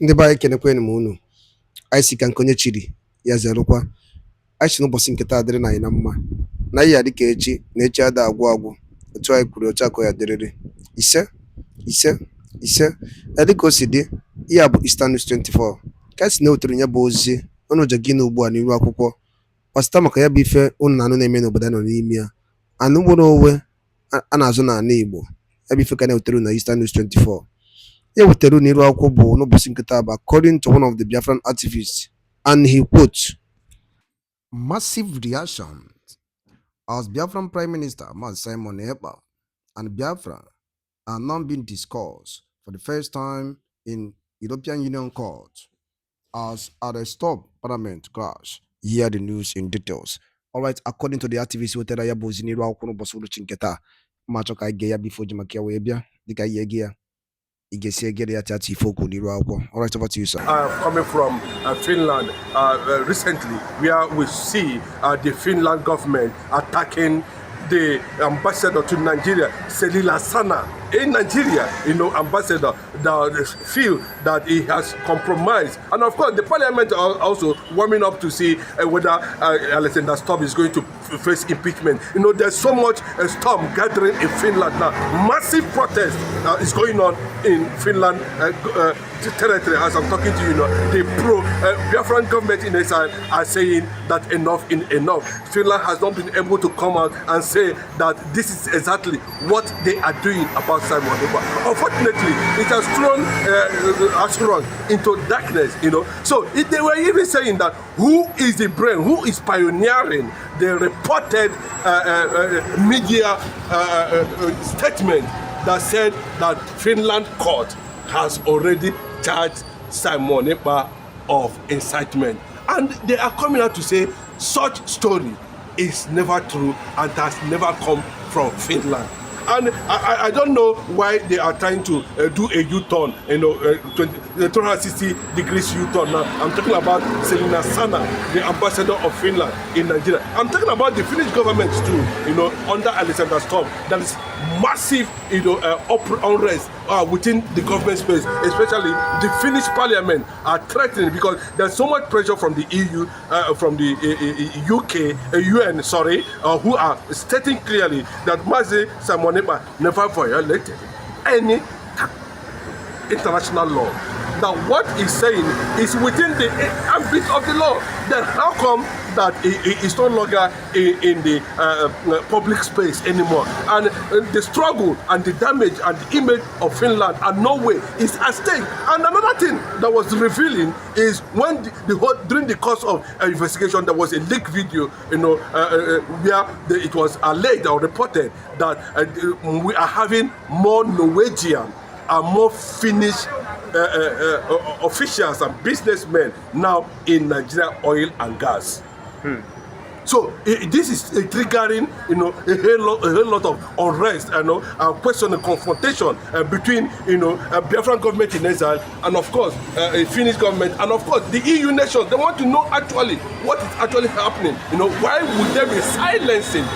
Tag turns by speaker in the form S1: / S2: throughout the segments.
S1: Ndị be anyị kenekwanụ m unu. Anyị si ka nke onye chiri ya zerụkwa. Anyị si n'ụbọchị nke taa dịrị na anyị na mma na ihe ya dịka echi na echi ada agwụ agwụ, otu anyị kwuru otu akọ ya dịrịrị. Ise ise ise dịka o si dị, ihe a bụ Eastern News 24 ka anyị si na-ewetara ya bụ ozi ọnụ ụjọ gị na ugbu a n'iru akwụkwọ kpasịta maka ya bụ ife unu na anụ na-eme n'obodo anyị nọ n'ime ya, anụ nwere onwe a na-azụ n'ala Igbo. Ya bụ ife ka na-ewetara na Eastern News 24. Ya wetara n'iru akwụkwọ bụ n'ụbọchị nke taa bụ according to one of the Biafran activists, and he quotes, "Massive reactions as Biafran Prime Minister Simon Ekpa and Biafra are now being discussed for the first time in European Union Court as at a Stubb Parliament clash." Hear the news in details. Alright, according to the activists who tell ya bozi n'iru akwụkwọ n'ụbọchị ụbọchị nke taa, ma chọ ka anyị gee ya bifo ji maka ya wee bịa dịka ihe gị ya. Alright, over to you, sir.
S2: Coming from Finland recently, where we see the Finland government attacking the ambassador to Nigeria, Selila Sana, in Nigeria, ambassador that feel that he has compromised. And of course, the parliament are also warming up to see whether Alexander Stubb is going to face impeachment. There's so much storm gathering in Finland now. Massive protest is going on in Finland territory. As I'm talking to you now, the pro-Biafran government in exile are saying that enough is enough. Finland has not been able to come out and say that this is exactly what they are doing about Simon Ekpa. Unfortunately, it has thrown us into darkness, So they were even saying that who is the brain, who is pioneering the reported media statement that said that Finland court has already charged Simon Ekpa of incitement. And they are coming out to say such story is never true and has never come from Finland. And I don't know why they are trying to do a U-turn, 360 degrees U-turn now. I'm talking about Selina Sana, the ambassador of Finland in Nigeria. I'm talking about the Finnish government too, under Alexander Stubb. That is massive, unrest within the government space, especially the Finnish parliament are threatening because there's so much pressure from the EU, from the UN, who are stating clearly that Mazi Simon Ekpa never violated any international law. Now what he's saying is within the ambit of the law. Then how come that he is no longer in the public space anymore? And the struggle and the damage and the image of Finland and Norway is at stake. And another thing that was revealing is when during the course of investigation, there was a leaked video, where it was alleged or reported that we are having more Norwegian and more Finnish officials and businessmen now in Nigeria oil and gas. So this is triggering, a whole lot of unrest, question and confrontation between, Biafran government in exile and of course Finnish government and of course the EU nations. They want to know actually what is actually happening. Why would they be silencing,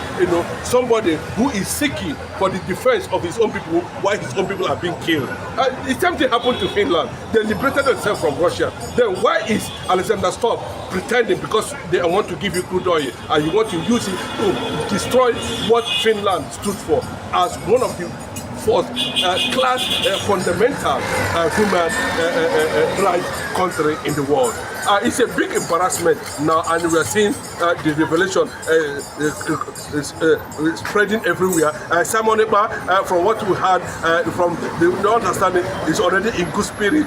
S2: somebody who is seeking for the defense of his own people while his own people are being killed? The same thing happened to Finland. They liberated themselves from Russia. Then why is Alexander Stubb pretending because they want to give you crude oil and you want to use it to destroy what Finland stood for as one of the first-class fundamental human rights country in the world? It's a big embarrassment now, and we are seeing the revelation spreading everywhere. Simon Ekpa, from what we heard, from the understanding, is already in good spirit.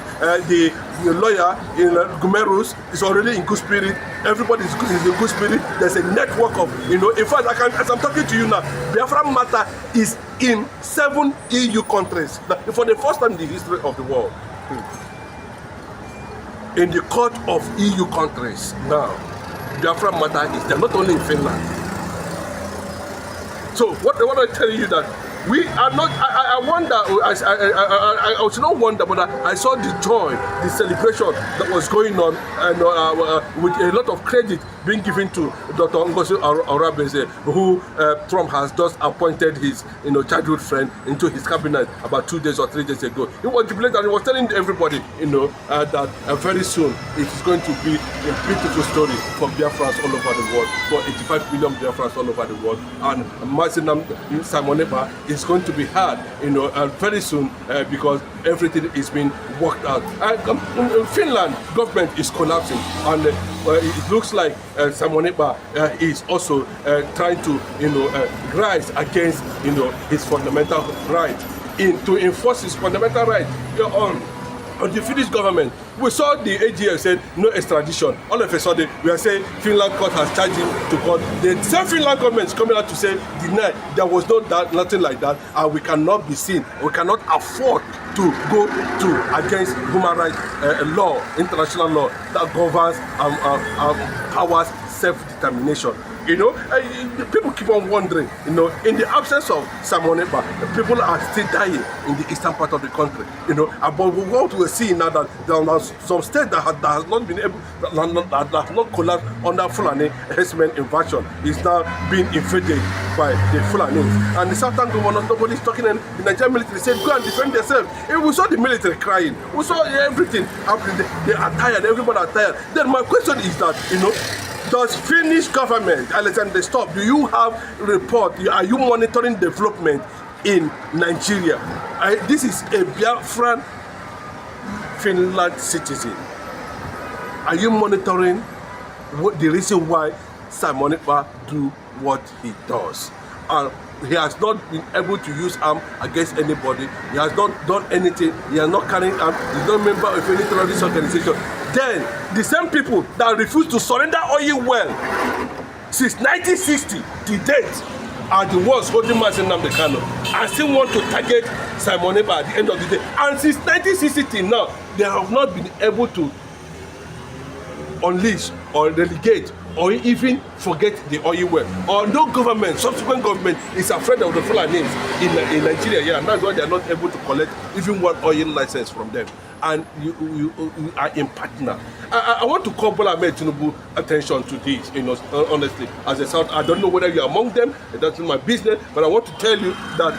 S2: The lawyer in Gumerus is already in good spirit. Everybody is in good spirit. There's a network of, in fact, as I'm talking to you now, Biafran matter is in 7 EU countries for the first time in the history of the world. In the court of EU countries now, Biafran matter is there, not only in Finland. So what I want to tell you that We are not. I wonder. I should not wonder, but I saw the joy, the celebration that was going on, and with a lot of credit being given to Dr. Ngozi Orabeze, who Trump has just appointed his childhood friend into his cabinet about 2 days or 3 days ago. He was jubilant and he was telling everybody, that very soon it is going to be a beautiful story for Biafrans all over the world, for 85 million Biafrans all over the world, and Mazinam Simon Ekpa is going to be hard, very soon because everything is being worked out. Finland government is collapsing, and it looks like Simon Ekpa is also trying to, rise against, his fundamental right to enforce his fundamental right on the Finnish government. We saw the AGF said no extradition. All of a sudden, we are saying Finland court has charged him to court. The same Finland government is coming out to say deny there was nothing like that, and we cannot be seen. We cannot afford to go against human rights law, international law that governs powers self-determination. People keep on wondering, in the absence of Simon Ekpa, people are still dying in the eastern part of the country, but what we're seeing now that there are some states that has not been able, that have not collapsed under Fulani herdsmen invasion, is now being invaded by the Fulanis. And the southern governors, nobody is talking, and the Nigerian military said, go and defend yourself. And we saw the military crying. We saw everything happening. They are tired, everybody are tired. Then my question is that, does Finnish government, Alexander Stubb, do you have a report? Are you monitoring development in Nigeria? This is a Biafran Finland citizen. Are you monitoring the reason why Simon Ekpa do what he does? He has not been able to use arm against anybody. He has not done anything. He has not carrying arm. He's not a member of any terrorist organization. Then the same people that refuse to surrender oil well since 1960 to date are the ones holding Mazi Nnamdi Kanu and still want to target Simon Ekpa at the end of the day. And since 1960 till now, they have not been able to unleash or relegate or even forget the oil well. Or no government, subsequent government is afraid of the Fulanis in Nigeria, yeah, and that's why they are not able to collect even one oil license from them. And you are in partner. I want to call Bola Ahmed Tinubu attention to this, honestly. As a South, I don't know whether you're among them, that's not my business, but I want to tell you that,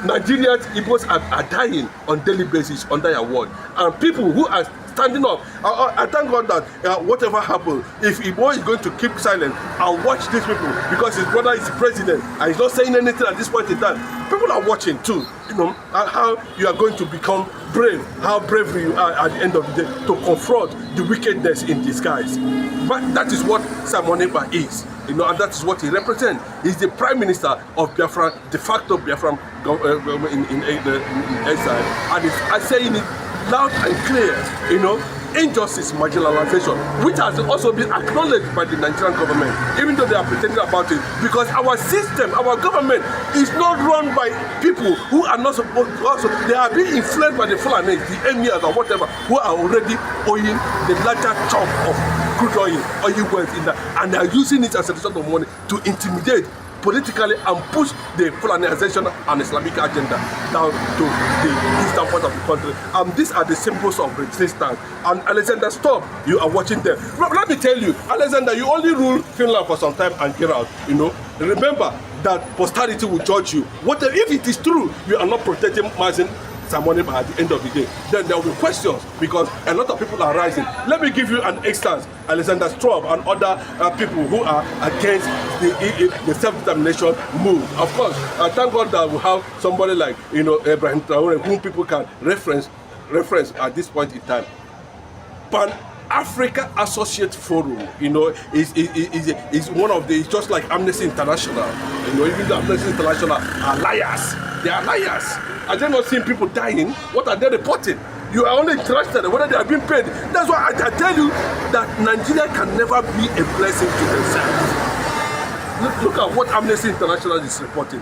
S2: Nigerians, Igbos are dying on daily basis under your word. And people who are standing up, I thank God that whatever happens, if Igbo is going to keep silent and watch these people, because his brother is the president and he's not saying anything at this point in time, people are watching too, how you are going to become brave, how brave you are at the end of the day to confront the wickedness in disguise. But that is what Simon Ekpa is, and that is what he represents. He's the Prime Minister of Biafra, de facto Biafra in exile, and I'm saying it loud and clear, injustice, marginalization, which has also been acknowledged by the Nigerian government, even though they are pretending about it, because our system, our government is not run by people who are not supposed to, also, they are being influenced by the Fulanis, the emirs or whatever, who are already owing the larger chunk of crude oil wells in that, and they are using it as a result of money to intimidate politically and push the Fulanization and Islamic agenda down to the eastern part of the country. And these are the symbols of resistance. And Alexander Stubb, you are watching them. Let me tell you, Alexander, you only rule Finland for some time and get out. Remember that posterity will judge you. What if it is true you are not protecting Mazi Simon Ekpa at the end of the day? Then there will be questions, because a lot of people are rising. Let me give you an instance. Alexander Stubb and other people who are against the self-determination move. Of course, thank God that we have somebody like Ibrahim Traore, whom people can reference at this point in time. Pan-Africa Associate Forum, is one of the, it's just like Amnesty International. Even the Amnesty International are liars. They are liars. Are they not seeing people dying? What are they reporting? You are only interested in whether they are being paid. That's why I tell you that Nigeria can never be a blessing to themselves. Look at what Amnesty International is reporting.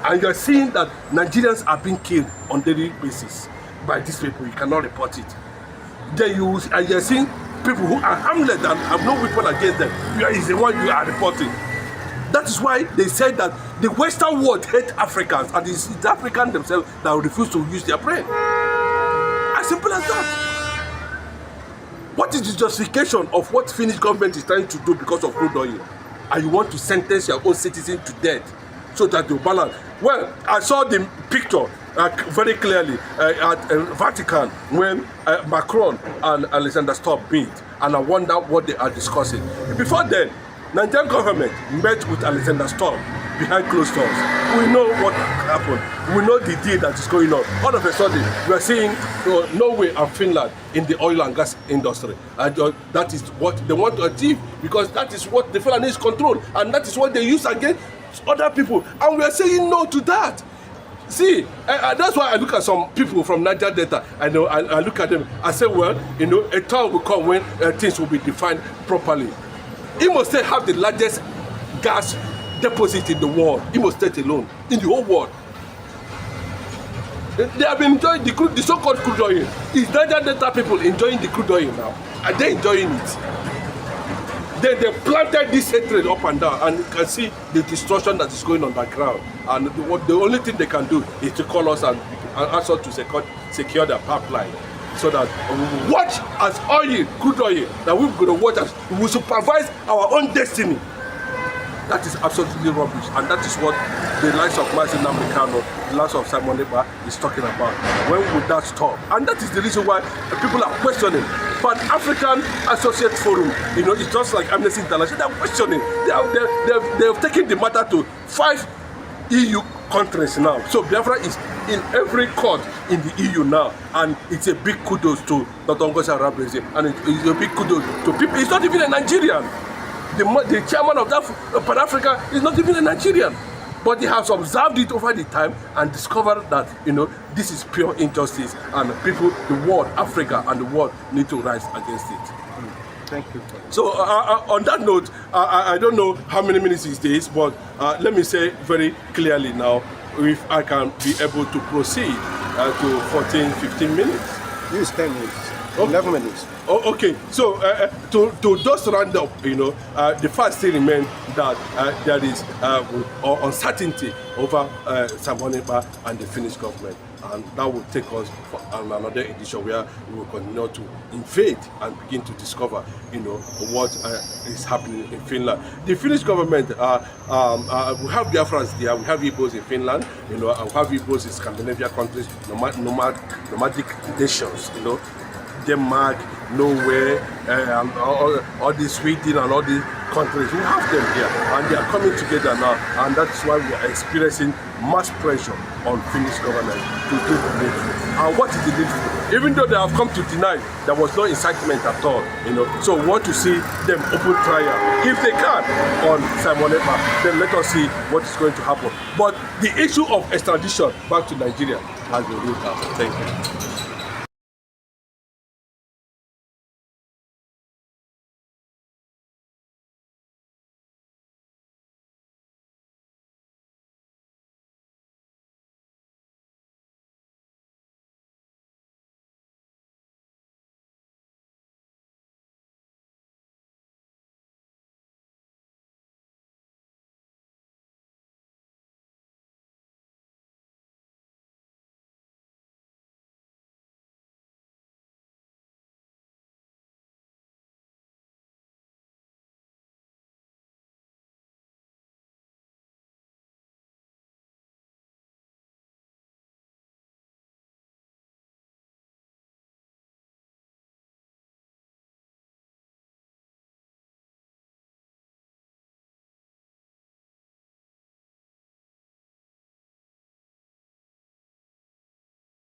S2: And you are seeing that Nigerians are being killed on a daily basis by these people. You cannot report it. Then you are seeing people who are harmless and have no weapon against them. Is the one you are reporting. That is why they said that The Western world hate Africans, and it's the Africans themselves that refuse to use their brain. As simple as that. What is the justification of what Finnish government is trying to do because of crude oil? And you want to sentence your own citizens to death so that you balance? Well, I saw the picture very clearly at Vatican when Macron and Alexander Stubb meet, and I wonder what they are discussing. Before then, Nigerian government met with Alexander Stubb behind closed doors. We know what happened. We know the deal that is going on. All of a sudden, we are seeing Norway and Finland in the oil and gas industry. And that is what they want to achieve, because that is what the Finlandese control, and that is what they use against other people. And we are saying no to that. See, that's why I look at some people from Niger Delta. I look at them. I say, well, a time will come when things will be defined properly. Imo State have the largest gas deposit in the world. Imo State alone, in the whole world. They have been enjoying the so-called crude oil. Is Niger Delta people enjoying the crude oil now? Are they enjoying it? They planted this hatred up and down, and you can see the destruction that is going on the ground. And the only thing they can do is to call us and ask us to secure the pipeline, so that we will watch as oil, crude oil, that we're going to watch as we will supervise our own destiny. That is absolutely rubbish, and that is what the likes of Martin Namikano, the likes of Simon Ekpa is talking about. When would that stop? And that is the reason why people are questioning. But African Associate Forum, it's just like Amnesty International. They're questioning. They have taken the matter to 5 EU countries now. So Biafra is in every court in the EU now, and it's a big kudos to Dr. Ngozi Arabreze, and it's a big kudos to people. It's not even a Nigerian. The chairman of that Pan-Africa is not even a Nigerian, but he has observed it over the time and discovered that this is pure injustice, and people, the world, Africa and the world need to rise against it.
S3: Thank you.
S2: So on that note, I don't know how many minutes it is, but let me say very clearly now, if I can be able to proceed to 14, 15 minutes.
S3: Use 10 minutes.
S2: Okay.
S3: 11 minutes.
S2: Oh, okay, so to just round up, the fact still remains that there is uncertainty over Simon Ekpa and the Finnish government, and that will take us for another edition where we will continue to invade and begin to discover, what is happening in Finland. The Finnish government, we have Biafrans there, we have Igbos in Finland, and we have Igbos in Scandinavian countries, nomadic nations, Denmark, Norway, and all the Sweden and all the countries. We have them here, and they are coming together now, and that's why we are experiencing mass pressure on Finnish government to do the needful. And what is the needful? Even though they have come to deny, there was no incitement at all, So we want to see them open trial, if they can, on Simon Ekpa. Then let us see what is going to happen. But the issue of extradition back to Nigeria has been ruled out. Thank you.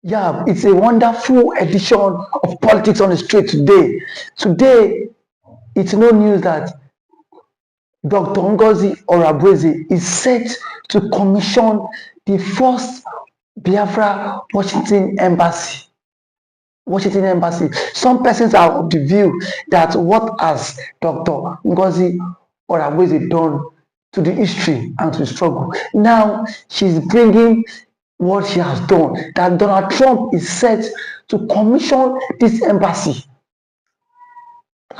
S4: Yeah, it's a wonderful edition of Politics on the Street today. Today, it's no news that Dr. Ngozi Arabreze is set to commission the first Biafra Washington Embassy. Some persons are of the view that what has Dr. Ngozi Arabreze done to the history and to the struggle. Now she's bringing what she has done, that Donald Trump is set to commission this embassy.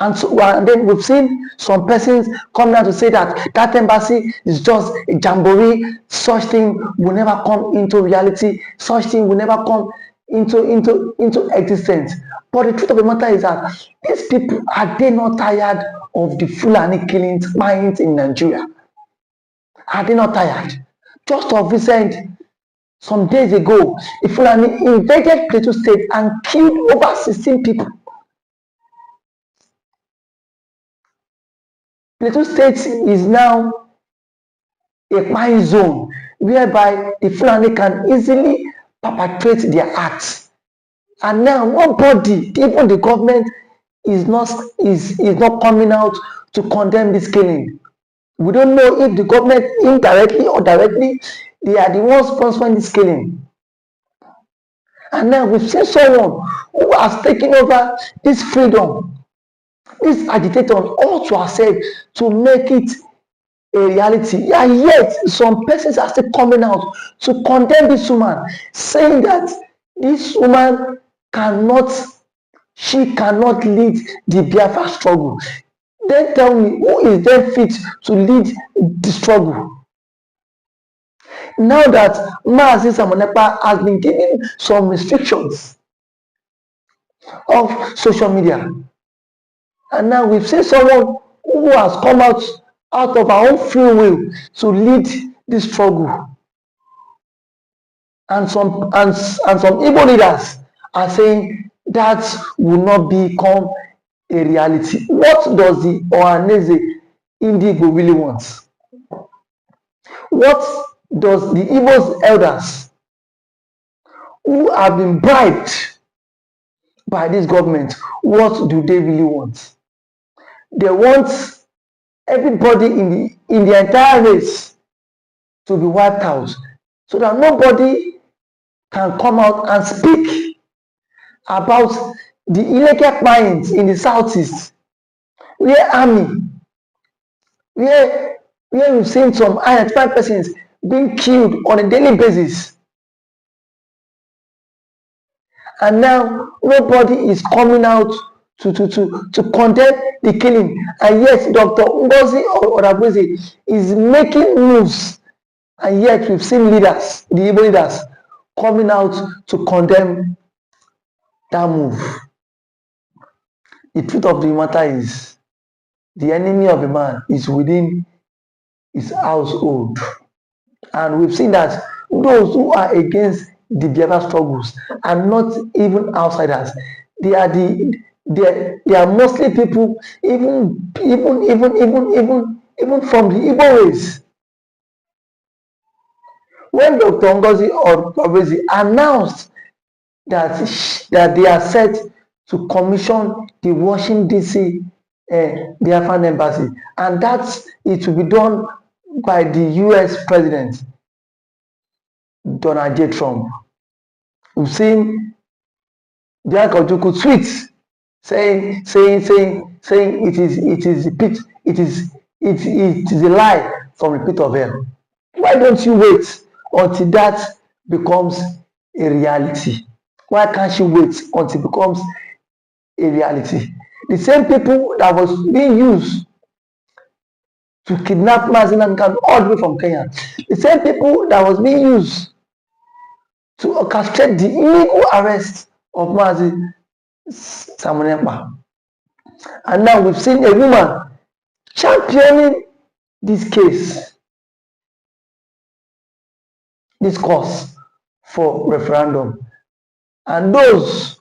S4: And then we've seen some persons come out to say that that embassy is just a jamboree. Such thing will never come into reality. Such thing will never come into existence. But the truth of the matter is that these people, are they not tired of the Fulani killings, mines in Nigeria? Are they not tired? Just of recent, some days ago, the Fulani invaded Plateau State and killed over 16 people. Plateau State is now a mine zone whereby the Fulani can easily perpetrate their acts. And now nobody, even the government, is not coming out to condemn this killing. We don't know if the government indirectly or directly, they are the ones sponsoring this killing. And now we've seen someone who has taken over this freedom, this agitator, all to ourselves to make it a reality. And yet some persons are still coming out to condemn this woman, saying that this woman cannot lead the Biafra struggle. Then tell me, who is then fit to lead the struggle? Now that Mazi Samonepa has been given some restrictions of social media, and now we've seen someone who has come out of our own free will to lead this struggle, and some Igbo leaders are saying that will not become a reality. What does the Ohaneze Igbo really want? What does the Igbo's elders who have been bribed by this government, what do they really want? They want everybody in the entire race to be wiped out, so that nobody can come out and speak about the illegal mines in the southeast, where we've seen some identified persons being killed on a daily basis. And now nobody is coming out to condemn the killing. And yet Dr. Ngozi Orabuezi is making moves. And yet we've seen leaders, the Igbo leaders, coming out to condemn that move. The truth of the matter is, the enemy of a man is within his household. And we've seen that those who are against the Biafra struggles are not even outsiders. They are mostly people, even from the Igbo race. When Dr. Ngozi Orabuezi announced that they are set to commission the Washington DC Biafran embassy, and that it will be done by the US President Donald J. Trump. We've seen Bianca Ojukwu tweet saying it is a lie from the pit of hell. Why don't you wait until that becomes a reality? Why can't you wait until it becomes a reality? The same people that was being used to kidnap Mazi Nnamdi all the way from Kenya, the same people that was being used to orchestrate the illegal arrest of Mazi Samonepa. And now we've seen a woman championing this case, this cause for referendum. And those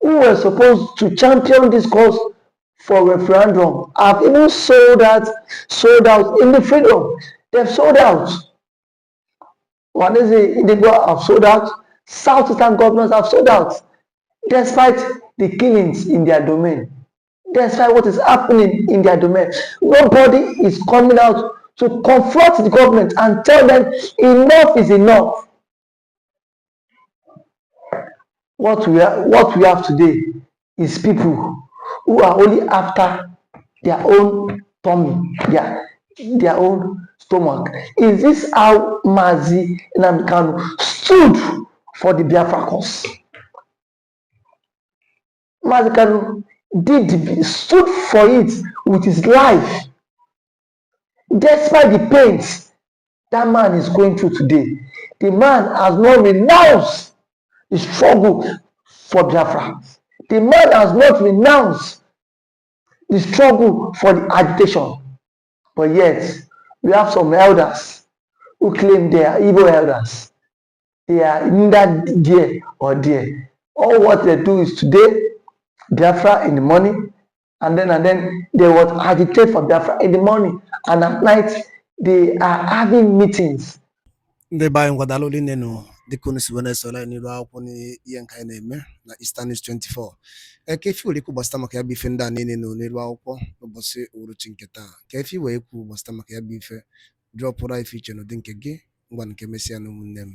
S4: who were supposed to champion this cause for referendum have even sold out in the freedom. They've sold out. What is it? Indigo have sold out. Southeastern governors have sold out, despite the killings in their domain, despite what is happening in their domain. Nobody is coming out to confront the government and tell them enough is enough. What we have today is people who are only after their own tummy, their own stomach. Is this how Mazi Nnamdi stood for the Biafra cause? Mazi stood for it with his life, despite the pains that man is going through today. The man has not renounced the struggle for Biafra. The man has not renounced the struggle for the agitation. But yet, we have some elders who claim they are Igbo elders. They are neither there or there. All what they do is today, Biafra in the morning, and then they will agitate for Biafra in the morning, and at night they are having meetings.
S1: Ndị be anyị ngwadalụ ole nenu dịka unu si wee na-esola anyị n'iru akwụkwọ n'ihe nke anyị na-eme na Eastern News 24. Ka efi were ikwu gbasịta maka ya bụ ife ndị a niile nọ n'iru akwụkwọ n'ụbọchị uhuruchi nke taa. Ka efi wee ikwu gbasịta maka ya bụ ife drọpụrụ ife iche n'ụdị nke gị ngwa nke mesịa na ụmụnne m.